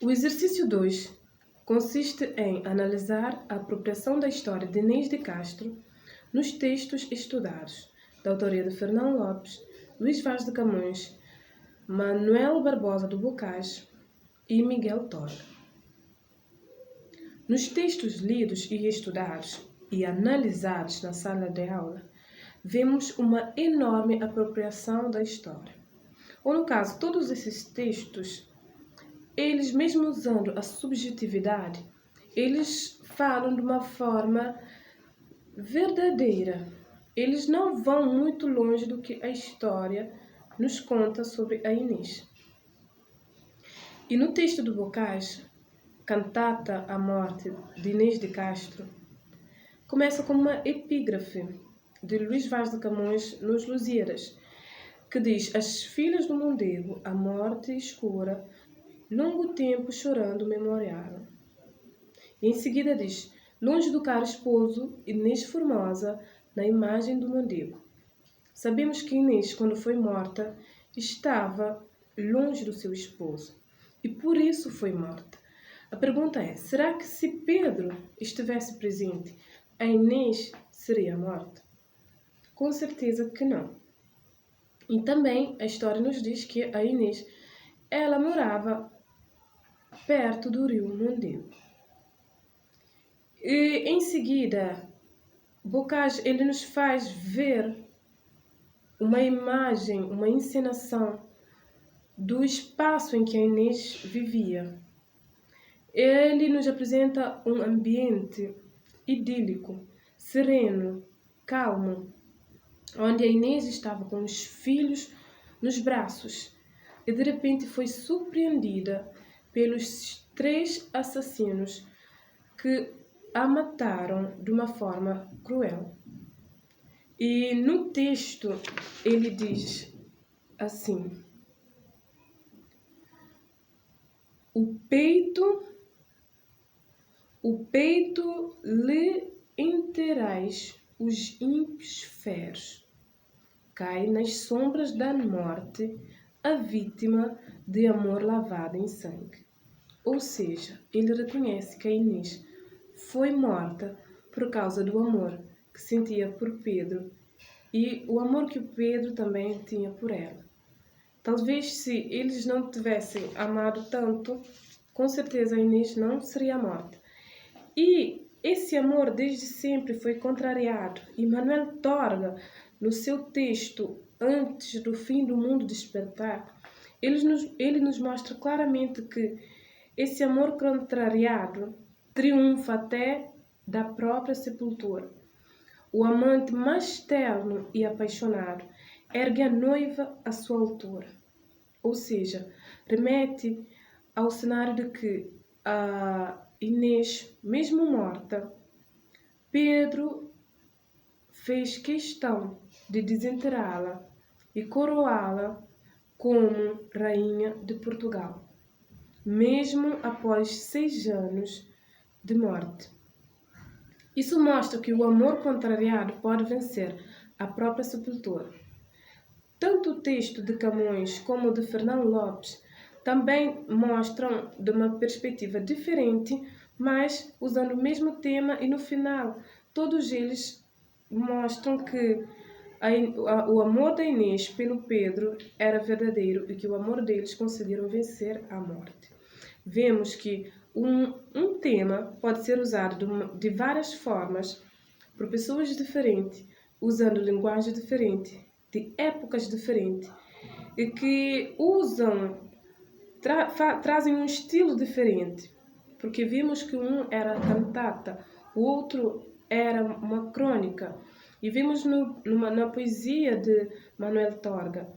O exercício 2 consiste em analisar a apropriação da história de Inês de Castro nos textos estudados, da autoria de Fernão Lopes, Luís Vaz de Camões, Manuel Barbosa do Bocage e Miguel Torga. Nos textos lidos e estudados e analisados na sala de aula, vemos uma enorme apropriação da história. Ou, no caso, todos esses textos, eles mesmo usando a subjetividade, eles falam de uma forma verdadeira. Eles não vão muito longe do que a história nos conta sobre a Inês. E no texto do Bocage, Cantata à Morte, de Inês de Castro, começa com uma epígrafe de Luís Vaz de Camões nos Lusíadas, que diz: as filhas do Mondego, a morte escura, longo tempo chorando memoriaram. E em seguida diz: longe do caro esposo, Inês formosa, na imagem do Mondego. Sabemos que Inês, quando foi morta, estava longe do seu esposo, e por isso foi morta. A pergunta é: será que se Pedro estivesse presente, a Inês seria morta? Com certeza que não. E também a história nos diz que a Inês, ela morava perto do rio Mondego. E em seguida, Bocage, ele nos faz ver uma imagem, uma encenação do espaço em que a Inês vivia. Ele nos apresenta um ambiente idílico, sereno, calmo, onde a Inês estava com os filhos nos braços e de repente foi surpreendida pelos 3 assassinos que a mataram de uma forma cruel. E no texto ele diz assim: o peito lhe enterais os ímpios feros, cai nas sombras da morte a vítima de amor lavada em sangue. Ou seja, ele reconhece que a Inês foi morta por causa do amor que sentia por Pedro e o amor que o Pedro também tinha por ela. Talvez se eles não tivessem amado tanto, com certeza a Inês não seria morta. E esse amor desde sempre foi contrariado. E Manuel Torga, no seu texto Antes do Fim do Mundo Despertar, ele nos mostra claramente que esse amor contrariado triunfa até da própria sepultura. O amante mais terno e apaixonado ergue a noiva à sua altura. Ou seja, remete ao cenário de que a Inês, mesmo morta, Pedro fez questão de desenterrá-la e coroá-la como rainha de Portugal, mesmo após 6 anos de morte. Isso mostra que o amor contrariado pode vencer a própria sepultura. Tanto o texto de Camões como o de Fernão Lopes também mostram de uma perspectiva diferente, mas usando o mesmo tema, e no final todos eles mostram que o amor da Inês pelo Pedro era verdadeiro e que o amor deles conseguiram vencer a morte. Vemos que um tema pode ser usado de várias formas por pessoas diferentes, usando linguagem diferente, de épocas diferentes, e que trazem um estilo diferente, porque vimos que um era cantata, o outro era uma crônica, e vimos na poesia de Manuel Torga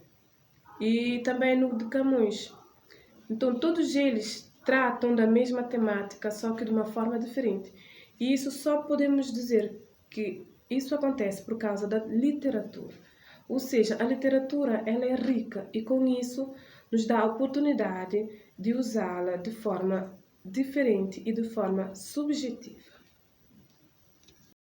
e também no de Camões. Então todos eles tratam da mesma temática, só que de uma forma diferente. E isso só podemos dizer que isso acontece por causa da literatura. Ou seja, a literatura ela é rica e com isso nos dá a oportunidade de usá-la de forma diferente e de forma subjetiva.